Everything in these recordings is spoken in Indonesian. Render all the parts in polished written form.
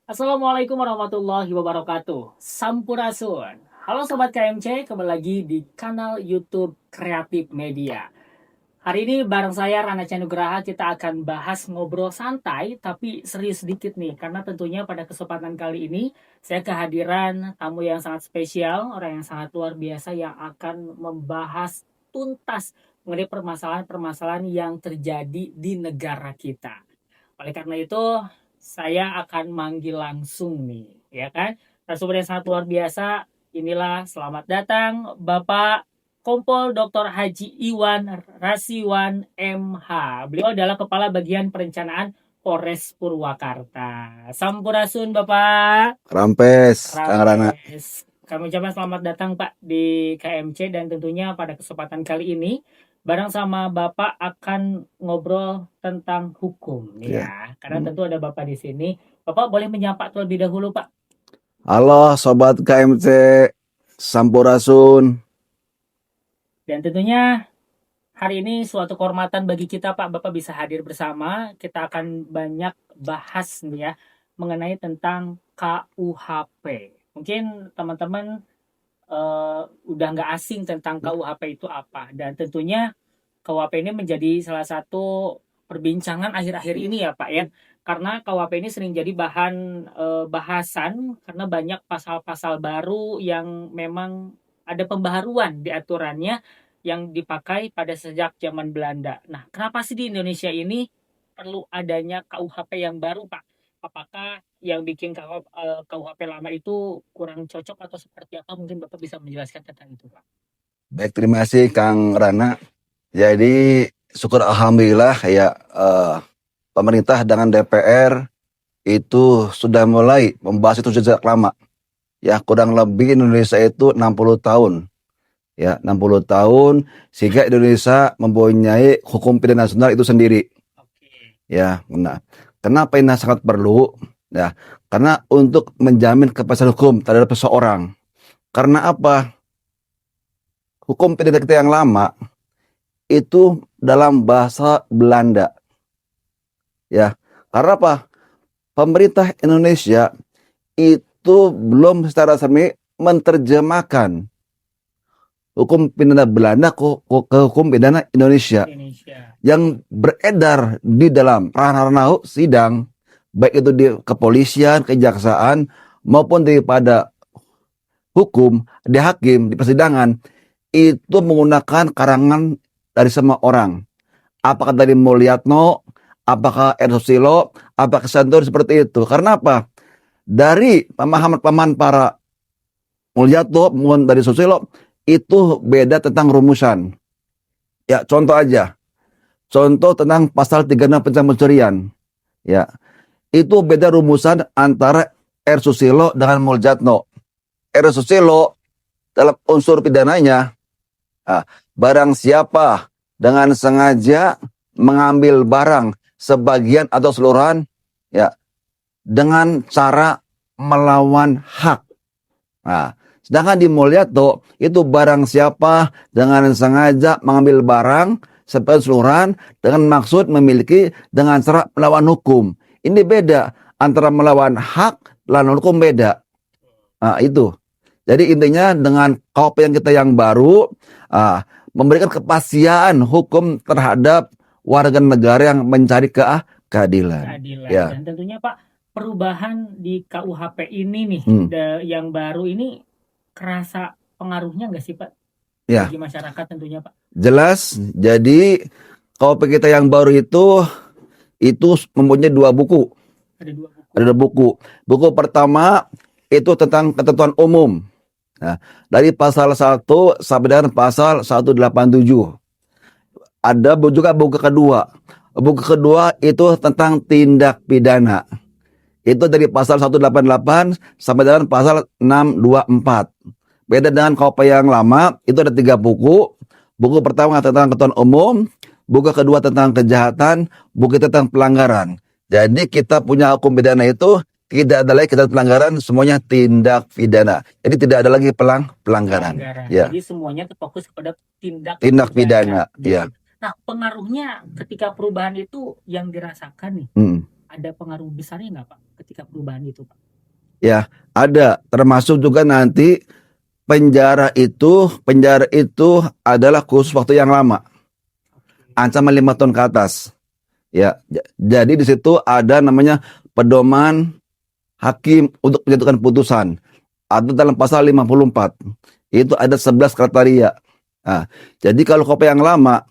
Assalamualaikum warahmatullahi wabarakatuh. Sampurasun. Halo Sobat KMC, kembali lagi di kanal YouTube Kreatif Media. Hari ini bareng saya Rana Canugraha kita akan bahas ngobrol santai tapi serius sedikit nih. Karena tentunya pada kesempatan kali ini saya kehadiran tamu yang sangat spesial, orang yang sangat luar biasa yang akan membahas tuntas mengenai permasalahan-permasalahan yang terjadi di negara kita. Oleh karena itu, saya akan manggil langsung nih, ya kan? Narasumber yang sangat luar biasa. Inilah selamat datang Bapak Kompol Dr. Haji Iwan Rasiwan MH. Beliau adalah Kepala Bagian Perencanaan Polres Purwakarta. Sampurasun Bapak. Rampes, Kang Rana. Rames. Kami ucapkan selamat datang Pak di KMC dan tentunya pada kesempatan kali ini bareng sama Bapak akan ngobrol tentang hukum nih ya. Karena tentu ada Bapak di sini. Bapak boleh menyapa terlebih dahulu Pak. Halo Sobat KMC, Sampurasun. Dan tentunya hari ini suatu kehormatan bagi kita Pak, Bapak bisa hadir bersama. Kita akan banyak bahas nih ya mengenai tentang KUHP. Mungkin teman-teman udah nggak asing tentang KUHP itu apa. Dan tentunya KUHP ini menjadi salah satu perbincangan akhir-akhir ini ya Pak ya. Karena KUHP ini sering jadi bahan bahasan karena banyak pasal-pasal baru yang memang ada pembaharuan di aturannya yang dipakai pada sejak zaman Belanda. Nah, kenapa sih di Indonesia ini perlu adanya KUHP yang baru Pak? Apakah yang bikin KUHP lama itu kurang cocok atau seperti apa? Mungkin Bapak bisa menjelaskan tentang itu Pak. Baik, terima kasih Kang Rana. Jadi syukur alhamdulillah ya, pemerintah dengan DPR itu sudah mulai membahas itu sejak lama. Ya, kurang lebih Indonesia itu 60 tahun. Ya, 60 tahun sehingga Indonesia mempunyai hukum pidana nasional itu sendiri. Oke. Ya, nah, kenapa ini sangat perlu? Ya, karena untuk menjamin kepastian hukum terhadap seseorang. Karena apa? Hukum pidana kita yang lama itu dalam bahasa Belanda. Ya, karena apa? Pemerintah Indonesia itu belum secara resmi menerjemahkan hukum pidana Belanda ke hukum pidana Indonesia. Yang beredar di dalam ranah-ranah sidang, baik itu di kepolisian, kejaksaan, maupun daripada hukum, di hakim, di persidangan, itu menggunakan karangan dari semua orang. Apakah dari Mulyatno, apakah R. Susilo, apakah Santuri, seperti itu. Karena apa? Dari pemahaman para Mulyatno maupun dari Susilo, itu beda tentang rumusan. Ya, contoh aja. Contoh tentang pasal 36 pencurian. Ya, itu beda rumusan antara R. Susilo dengan Mulyatno. R. Susilo dalam unsur pidananya, barang siapa dengan sengaja mengambil barang sebagian atau seluruhan, ya, dengan cara melawan hak. Nah, sedangkan di Mulyatno itu barang siapa dengan sengaja mengambil barang sebagian seluruhan dengan maksud memiliki dengan cara melawan hukum. Ini beda antara melawan hak dan hukum, beda. Nah, itu. Jadi intinya dengan KUHP yang kita yang baru, memberikan kepastian hukum terhadap warga negara yang mencari keadilan. Ya. Dan tentunya Pak, perubahan di KUHP ini nih, yang baru ini kerasa pengaruhnya nggak sih Pak? Ya. Bagi masyarakat tentunya Pak. Jelas. Jadi KUHP kita yang baru itu mempunyai 2 buku. Ada 2 buku. Buku pertama itu tentang ketentuan umum. Nah, dari pasal 1 sampai dengan pasal 187. Ada juga buku kedua. Buku kedua itu tentang tindak pidana. Itu dari pasal 188 sampai dengan pasal 624. Beda dengan KUHP yang lama, itu ada 3 buku. Buku pertama tentang ketentuan umum, buku kedua tentang kejahatan, buku tentang pelanggaran. Jadi kita punya hukum pidana itu tidak ada lagi kejahatan pelanggaran, semuanya tindak pidana. Jadi tidak ada lagi pelanggaran. Ya. Jadi semuanya terfokus kepada tindak pidana. Ya. Nah, pengaruhnya ketika perubahan itu yang dirasakan nih ada pengaruh besarnya nggak Pak ketika perubahan itu Pak? Ya, ada. Termasuk juga nanti penjara itu adalah khusus waktu yang lama, ancaman 5 tahun ke atas. Ya, jadi di situ ada namanya pedoman hakim untuk menjatuhkan putusan. Atau dalam pasal 54 itu ada 11 kriteria. Nah, jadi kalau KP yang lama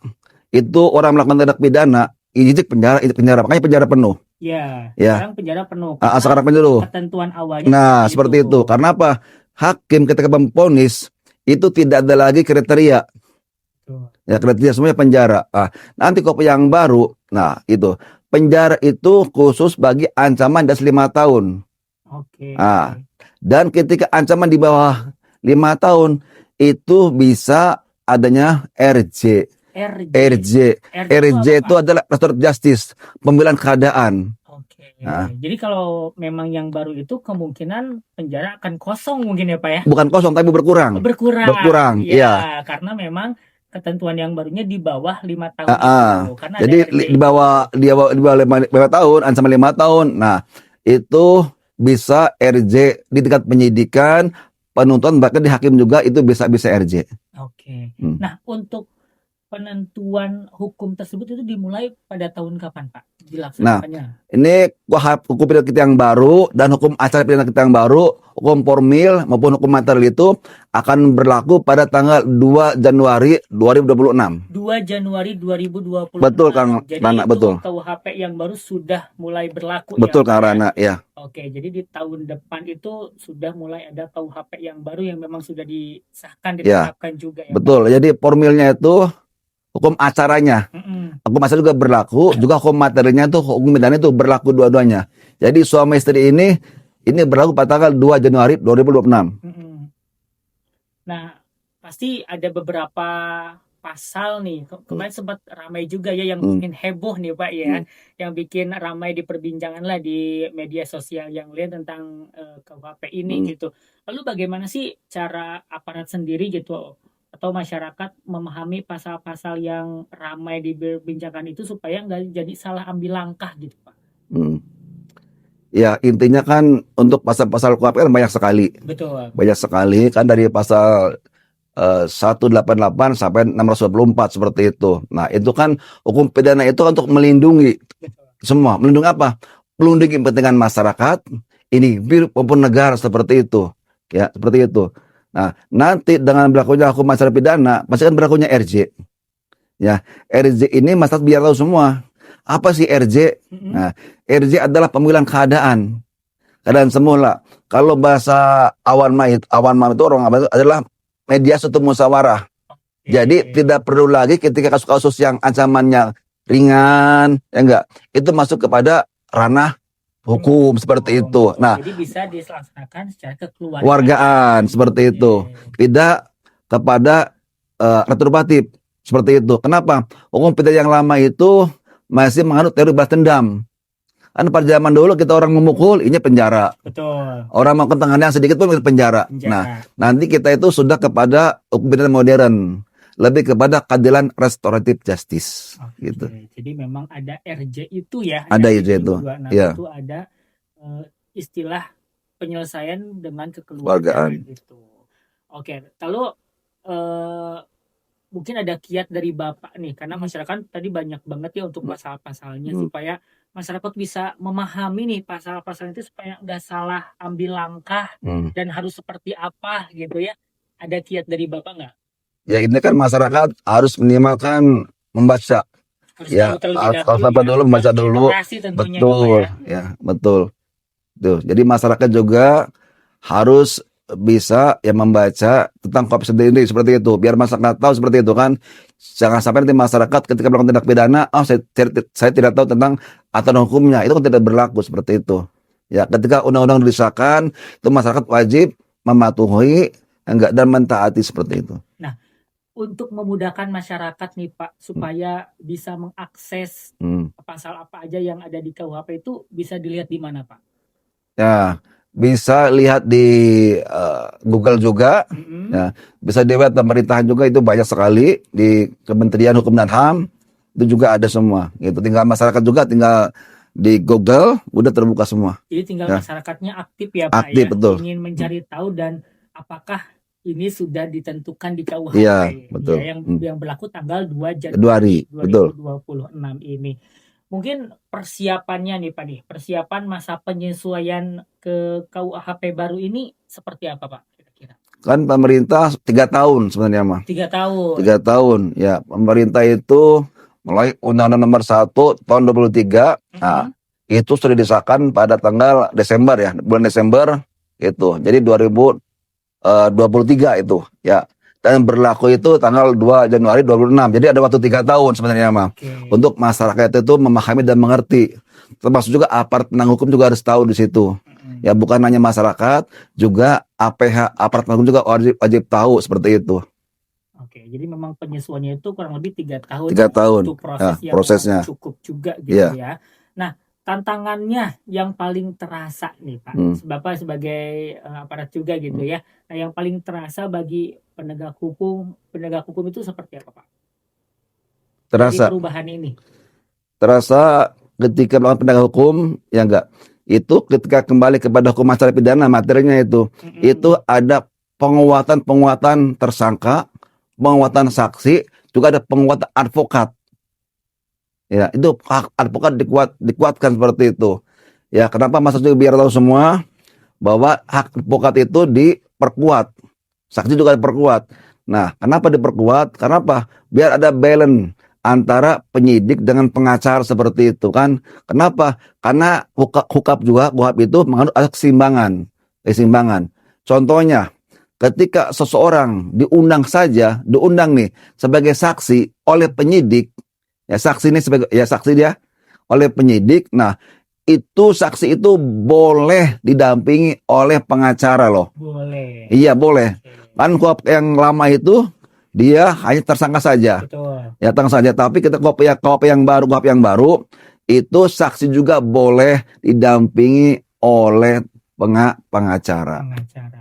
itu orang melakukan tindak pidana, izin penjara, makanya penjara penuh. Ya, Ya, sekarang penjara penuh. sekarang Karena penuh. ketentuan awalnya Nah, seperti seperti itu. Karena apa? Hakim ketika memvonis itu tidak ada lagi kriteria. Betul. Ya, kriteria semuanya penjara. Nanti KP yang baru, nah itu penjara itu khusus bagi ancaman di atas 5 tahun. Oke. Dan ketika ancaman di bawah 5 tahun itu bisa adanya RJ. RJ itu adalah restoratif justice, pembelaan keadaan. Oke. Jadi kalau memang yang baru itu kemungkinan penjara akan kosong mungkin ya Pak ya? Bukan kosong tapi berkurang. Berkurang, ya. Karena memang ketentuan yang barunya di bawah 5 tahun itu. Karena jadi di bawah 5 tahun, ancaman 5 tahun. Nah, itu bisa RJ di tingkat penyidikan, penuntutan, bahkan di hakim juga itu bisa RJ. Oke. Nah, untuk penentuan hukum tersebut itu dimulai pada tahun kapan Pak dilaksanakannya? Nah, ini hukum pidana kita yang baru dan hukum acara pidana kita yang baru, hukum formil maupun hukum material itu akan berlaku pada tanggal 2 Januari 2026. 2 Januari 2026. Betul Kang Rana, betul. KUHP yang baru sudah mulai berlaku. Betul Kang Rana, ya. Oke, jadi di tahun depan itu sudah mulai ada KUHP yang baru yang memang sudah disahkan, ditetapkan juga ya. Betul, jadi formilnya itu hukum acaranya, hukum acara juga berlaku, juga hukum materinya itu, hukum pidana itu berlaku dua-duanya. Jadi suami istri ini berlaku pada tanggal 2 Januari 2026. Nah, pasti ada beberapa pasal nih, kemarin sempat ramai juga ya yang bikin heboh nih Pak ya, yang bikin ramai diperbincangan lah di media sosial yang lihat tentang KUHP ini gitu. Lalu bagaimana sih cara aparat sendiri gitu atau masyarakat memahami pasal-pasal yang ramai diperbincangkan itu supaya nggak jadi salah ambil langkah gitu Pak? Ya, intinya kan untuk pasal-pasal KUHP kan banyak sekali. Betul. Banyak sekali kan, dari pasal 188 sampai 624 seperti itu. Nah, itu kan hukum pidana itu untuk melindungi semua. Melindungi apa? Melindungi kepentingan masyarakat, individu maupun negara seperti itu. Ya, seperti itu. Nah, nanti dengan berlakunya hukum acara pidana, pasti kan berlakunya RJ. Ya, RJ ini masyarakat biar tahu semua. Apa sih RJ? Nah, RJ adalah pemanggilan keadaan. Keadaan semula. Kalau bahasa awan mait itu orang apa itu adalah media suatu musyawarah. Jadi tidak perlu lagi ketika kasus-kasus yang ancamannya ringan, ya enggak, itu masuk kepada ranah hukum seperti itu. Nah, jadi bisa dilaksanakan secara kekeluargaan seperti itu. Tidak kepada retroaktif seperti itu. Kenapa? Hukum pidana yang lama itu masih menganut teori balas dendam. Kan pada zaman dulu kita orang memukul, ini penjara. Betul. Orang melakukan tangan yang sedikit pun penjara. Nah, nanti kita itu sudah kepada hukum pidana modern, lebih kepada keadilan restoratif justice. Gitu. Jadi memang ada RJ itu ya. Ada RJ itu. Ya. Itu ada istilah penyelesaian dengan kekeluargaan gitu. Oke, lalu mungkin ada kiat dari Bapak nih, karena masyarakat tadi banyak banget ya untuk pasal-pasalnya supaya masyarakat bisa memahami nih pasal-pasal itu supaya nggak salah ambil langkah dan harus seperti apa gitu ya. Ada kiat dari Bapak nggak? Ya, ini kan masyarakat harus minimalkan membaca. Harus dulu membaca dulu. Betul, ya betul. Tuh, jadi masyarakat juga harus bisa membaca tentang KUHP sendiri seperti itu, biar masyarakat tahu seperti itu kan. Jangan sampai nanti masyarakat ketika melakukan tindak pidana, saya tidak tahu tentang aturan hukumnya, itu kan tidak berlaku seperti itu. Ya, ketika undang-undang disahkan, itu masyarakat wajib mematuhi dan mentaati seperti itu. Nah, untuk memudahkan masyarakat nih Pak, supaya bisa mengakses pasal apa aja yang ada di KUHP itu bisa dilihat di mana Pak? Ya, bisa lihat di Google juga, ya, bisa di web pemerintahan juga, itu banyak sekali di Kementerian Hukum dan HAM itu juga ada semua. Gitu. Tinggal masyarakat juga tinggal di Google udah terbuka semua. Jadi tinggal Ya. masyarakatnya aktif ya Pak Aktif, ya, betul. ingin mencari tahu dan apakah ini sudah ditentukan di KUHP Iya, betul. ya yang berlaku tanggal 2 2 Januari hari, betul. 2026 ini. Mungkin persiapannya nih Pak nih, persiapan masa penyesuaian ke KUHP baru ini seperti apa Pak kira-kira? Kan pemerintah 3 tahun sebenarnya mah. 3 tahun. 3 tahun. Ya, pemerintah itu mulai Undang-Undang Nomor 1 tahun 23. Nah, itu sudah disahkan pada tanggal Desember ya, bulan Desember itu. Jadi 2023 itu ya. Dan berlaku itu tanggal 2 Januari 2026. Jadi ada waktu 3 tahun sebenarnya mah. Untuk masyarakat itu memahami dan mengerti. Termasuk juga aparat penegak hukum juga harus tahu di situ. Ya, bukan hanya masyarakat, juga APH, aparat penegak hukum juga wajib tahu seperti itu. Oke, jadi memang penyesuaiannya itu kurang lebih 3 tahun. 3 tahun. Untuk proses Ya, yang prosesnya cukup juga gitu ya. Nah, tantangannya yang paling terasa nih Pak, Bapak sebagai aparat juga gitu ya. Nah, yang paling terasa bagi penegak hukum itu seperti apa Pak? Dari terasa perubahan ini. terasa ketika melakukan penegak hukum ya enggak. Itu ketika kembali kepada hukum acara pidana materinya itu ada penguatan tersangka, penguatan saksi, juga ada penguatan advokat. Ya, itu hak advokat dikuatkan seperti itu. Ya, kenapa Mas juga biar tahu semua bahwa hak advokat itu diperkuat. Saksi juga diperkuat. Nah, kenapa diperkuat? Kenapa? Biar ada balance antara penyidik dengan pengacara seperti itu kan. Kenapa? Karena hukap itu mengandung ada keseimbangan. Contohnya, ketika seseorang diundang nih sebagai saksi oleh penyidik, ya saksi ini sebagai saksi dia oleh penyidik. Nah, itu saksi itu boleh didampingi oleh pengacara loh. Boleh. Iya, boleh. Kan KUHP yang lama itu dia hanya tersangka saja. Betul. Ya, tersangka saja. Tapi kita KUHP yang baru itu saksi juga boleh didampingi oleh pengacara.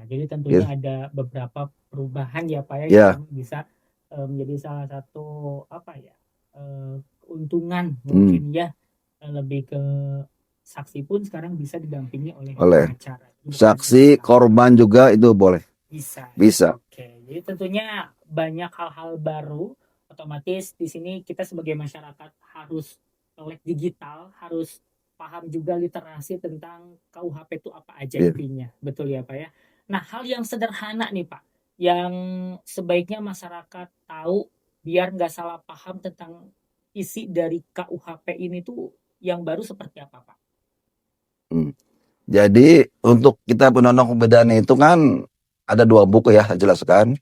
Jadi tentunya ada beberapa perubahan ya Pak ya, yang bisa menjadi salah satu keuntungan mungkin ya, lebih ke saksi pun sekarang bisa didampingi oleh pengacara. Saksi korban juga itu boleh. Bisa. Oke, jadi tentunya banyak hal-hal baru. Otomatis di sini kita sebagai masyarakat harus melek digital, harus paham juga literasi tentang KUHP itu apa aja intinya. Betul ya Pak ya. Nah, hal yang sederhana nih Pak, yang sebaiknya masyarakat tahu biar nggak salah paham tentang isi dari KUHP ini tuh yang baru seperti apa Pak? Jadi untuk kita Undang-Undang Pidana itu kan ada 2 buku ya, saya jelaskan.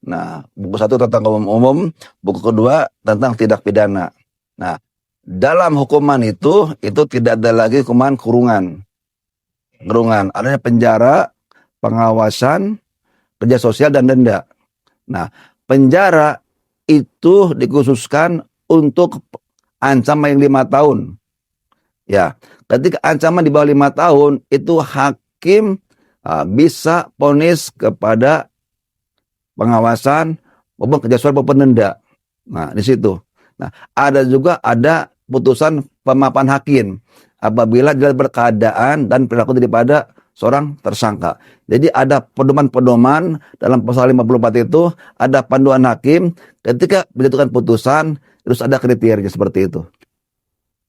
Nah, buku 1 tentang umum, buku kedua tentang tindak pidana. Nah, dalam hukuman itu tidak ada lagi hukuman kurungan. Adanya penjara, pengawasan, kerja sosial dan denda. Nah, penjara itu dikhususkan untuk ancaman yang 5 tahun. Ya, ketika ancaman di bawah 5 tahun itu hakim bisa vonis kepada pengawasan maupun kerja sosial maupun denda. Nah, di situ. Nah, ada putusan pemapan hakim apabila dia berkeadaan dan perilaku daripada seorang tersangka. Jadi ada pedoman-pedoman dalam pasal 54 itu, ada panduan hakim ketika menjatuhkan putusan, terus ada kriteria seperti itu.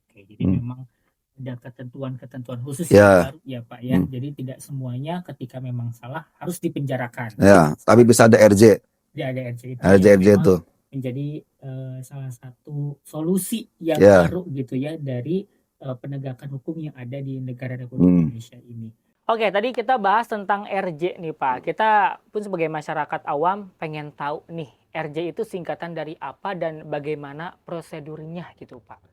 Oke, jadi memang ada ketentuan khusus yang baru ya Pak ya. Jadi tidak semuanya ketika memang salah harus dipenjarakan. Ya, tapi bisa ada RJ. Ya, ada RJ itu. RJ itu menjadi salah satu solusi yang baru gitu ya dari penegakan hukum yang ada di negara Republik Indonesia ini. Oke, tadi kita bahas tentang RJ nih Pak. Kita pun sebagai masyarakat awam pengen tahu nih, RJ itu singkatan dari apa dan bagaimana prosedurnya gitu Pak.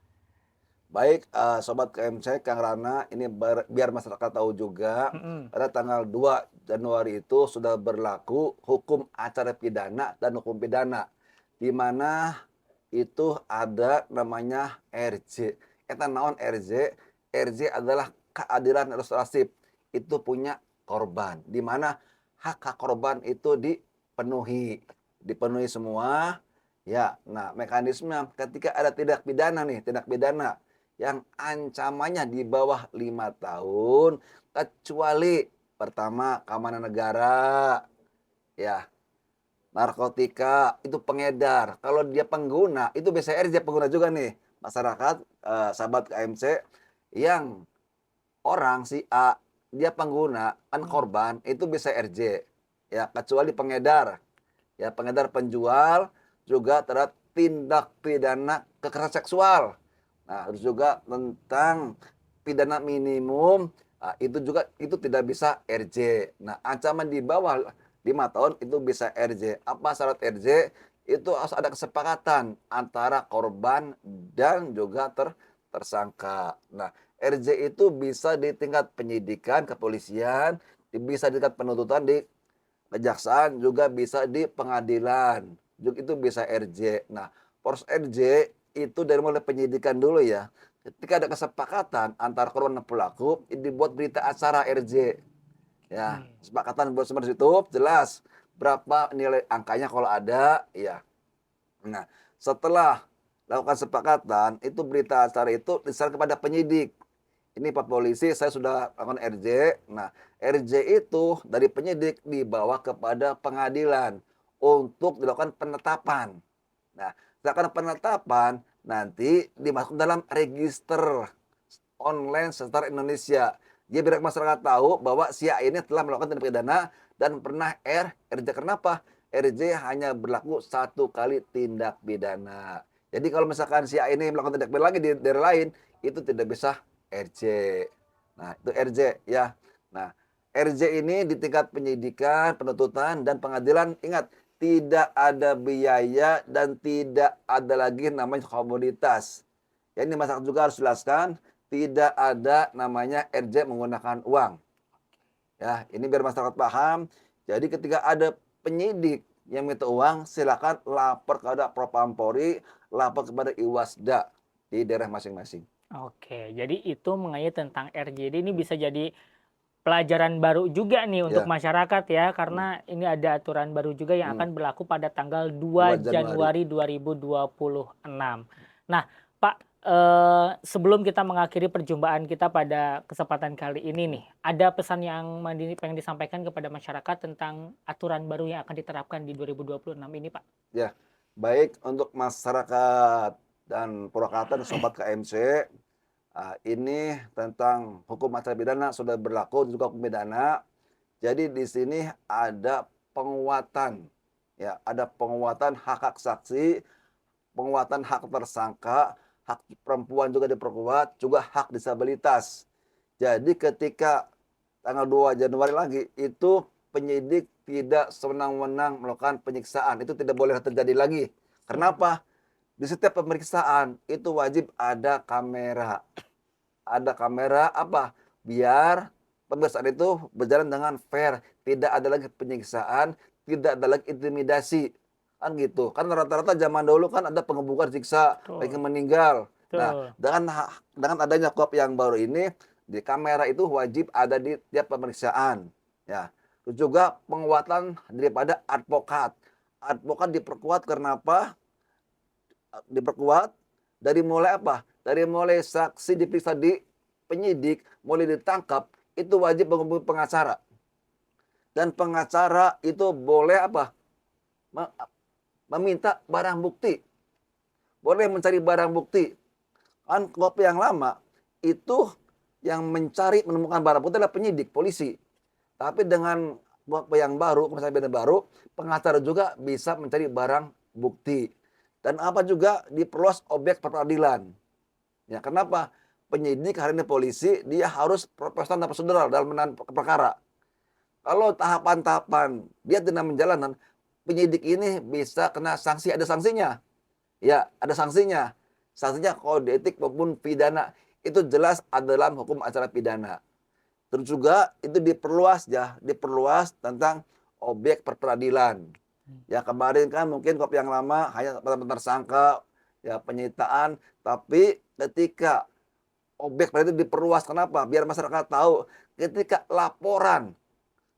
Baik, Sobat KMC, Kang Rana, ini biar masyarakat tahu juga, pada tanggal 2 Januari itu sudah berlaku hukum acara pidana dan hukum pidana, di mana itu ada namanya RJ. Eta naon RJ? RJ adalah keadilan restoratif. Itu punya korban, di mana hak korban itu dipenuhi semua. Ya, nah mekanisme ketika ada tindak pidana yang ancamannya di bawah 5 tahun, kecuali pertama keamanan negara, ya, narkotika, itu pengedar. Kalau dia pengguna, itu BCR dia pengguna juga nih, masyarakat, sahabat KMC, yang orang si A, dia pengguna, kan Hmm. korban, itu bisa RJ, ya, kecuali pengedar. Ya, pengedar penjual juga terhadap tindak pidana kekerasan seksual. Nah, terus juga tentang pidana minimum, itu juga itu tidak bisa RJ. Nah, ancaman di bawah 5 tahun itu bisa RJ. Apa syarat RJ? Itu harus ada kesepakatan antara korban dan juga tersangka. Nah, RJ itu bisa di tingkat penyidikan kepolisian, bisa di tingkat penuntutan di kejaksaan, juga bisa di pengadilan, juga itu bisa RJ. Nah, proses RJ itu dari mulai penyidikan dulu ya. Ketika ada kesepakatan antara korban dan pelaku, dibuat berita acara RJ. Ya, Oke. kesepakatan buat seperti itu jelas berapa nilai angkanya kalau ada, ya. Nah, setelah lakukan kesepakatan, itu berita acara itu diserahkan kepada penyidik. Ini Pak Polisi, saya sudah lakukan RJ. Nah, RJ itu dari penyidik dibawa kepada pengadilan untuk dilakukan penetapan. Nah, setelah penetapan, nanti dimasuk dalam register online Setara Indonesia. Dia biar masyarakat tahu bahwa si A ini telah melakukan tindak pidana dan pernah RJ. Kenapa? RJ hanya berlaku satu kali tindak pidana. Jadi kalau misalkan si A ini melakukan tindak pidana lagi di daerah lain, itu tidak bisa RJ. Nah, itu RJ ya. Nah, RJ ini di tingkat penyidikan, penuntutan, dan pengadilan, ingat, tidak ada biaya dan tidak ada lagi namanya komoditas. Ya, ini masyarakat juga harus jelaskan, tidak ada namanya RJ menggunakan uang. Ya, ini biar masyarakat paham. Jadi ketika ada penyidik yang minta uang, silakan lapor kepada Propampori, lapor kepada Iwasda di daerah masing-masing. Oke, jadi itu mengenai tentang RJD ini bisa jadi pelajaran baru juga nih untuk Ya, masyarakat ya, hmm, karena ini ada aturan baru juga yang hmm, akan berlaku pada tanggal 2 2 Januari. Januari 2026. Nah, Pak, sebelum kita mengakhiri perjumpaan kita pada kesempatan kali ini nih, ada pesan yang pengen disampaikan kepada masyarakat tentang aturan baru yang akan diterapkan di 2026 ini, Pak? Ya, baik untuk masyarakat dan Purwakarta dan sobat KMC, ini tentang hukum acara pidana sudah berlaku juga hukum pidana. Jadi di sini ada penguatan, ya, ada penguatan hak-hak saksi, penguatan hak tersangka, hak perempuan juga diperkuat, juga hak disabilitas. Jadi ketika tanggal 2 Januari lagi, itu penyidik tidak sewenang-wenang melakukan penyiksaan, itu tidak boleh terjadi lagi. Hmm. Kenapa? Di setiap pemeriksaan itu wajib ada kamera. Ada kamera apa? Biar pemeriksaan itu berjalan dengan fair, tidak ada lagi penyiksaan, tidak ada lagi intimidasi. Kan gitu. Kan rata-rata zaman dulu kan ada pengebukan siksa, Betul, yang meninggal. Nah, betul. dengan adanya KUHP yang baru ini, di kamera itu wajib ada di tiap pemeriksaan. Ya. Terus juga penguatan daripada advokat. Advokat diperkuat karena apa? Diperkuat dari mulai apa? Dari mulai saksi diperiksa di penyidik, mulai ditangkap, itu wajib menghubungi pengacara. Dan pengacara itu boleh apa? Meminta barang bukti. Boleh mencari barang bukti. Kan kopi yang lama itu yang mencari menemukan barang bukti adalah penyidik, polisi. Tapi dengan kopi yang baru, misalnya beda baru, pengacara juga bisa mencari barang bukti. Dan apa juga diperluas objek peradilan. Ya, kenapa? Penyidik hari ini polisi, dia harus profesional dan prosedural dalam menangani perkara. Kalau tahapan-tahapan dia tidak menjalankan, penyidik ini bisa kena sanksi, ada sanksinya. Ya, ada sanksinya. Sanksinya kode etik maupun pidana. Itu jelas ada dalam hukum acara pidana. Terus juga itu diperluas ya, diperluas tentang objek perperadilan. Ya kemarin kan mungkin kopi yang lama hanya tersangka, ya penyitaan, tapi ketika objek itu diperluas, kenapa? Biar masyarakat tahu ketika laporan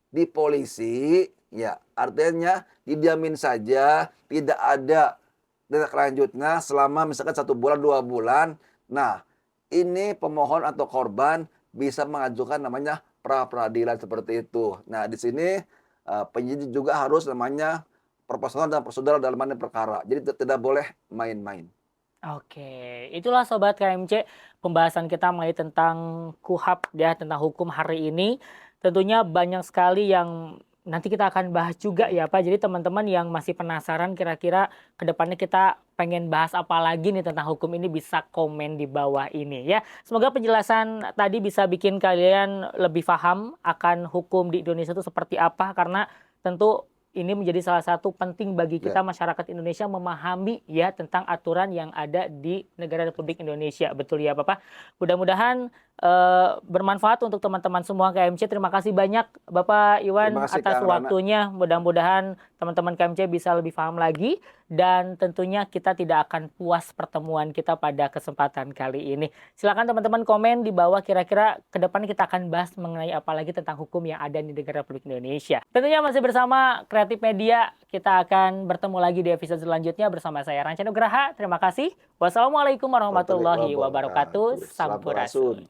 di polisi, ya artinya didiamin saja, tidak ada tindak lanjutnya selama misalkan 1 bulan, 2 bulan. Nah, ini pemohon atau korban bisa mengajukan namanya pra peradilan seperti itu. Nah, di sini penyidik juga harus namanya proporsional dan prosedural dalam perkara. Jadi tidak boleh main-main. Oke, itulah Sobat KMC pembahasan kita mengenai tentang KUHP ya, tentang hukum hari ini. Tentunya banyak sekali yang nanti kita akan bahas juga ya Pak. Jadi teman-teman yang masih penasaran kira-kira ke depannya kita pengen bahas apa lagi nih tentang hukum ini bisa komen di bawah ini ya. Semoga penjelasan tadi bisa bikin kalian lebih paham akan hukum di Indonesia itu seperti apa, karena tentu ini menjadi salah satu penting bagi kita masyarakat Indonesia memahami ya tentang aturan yang ada di negara Republik Indonesia. Betul ya Bapak? Mudah-mudahan bermanfaat untuk teman-teman semua KMC. Terima kasih banyak Bapak Iwan Terima kasih, atas Kang Rana. waktunya. Mudah-mudahan teman-teman KMC bisa lebih paham lagi. Dan tentunya kita tidak akan puas pertemuan kita pada kesempatan kali ini. Silakan teman-teman komen di bawah kira-kira ke depan kita akan bahas mengenai apa lagi tentang hukum yang ada di negara Republik Indonesia. Tentunya masih bersama Kreatif Media. Kita akan bertemu lagi di episode selanjutnya bersama saya Ranca Nugraha. Terima kasih. Wassalamualaikum warahmatullahi wabarakatuh. Sampurasun.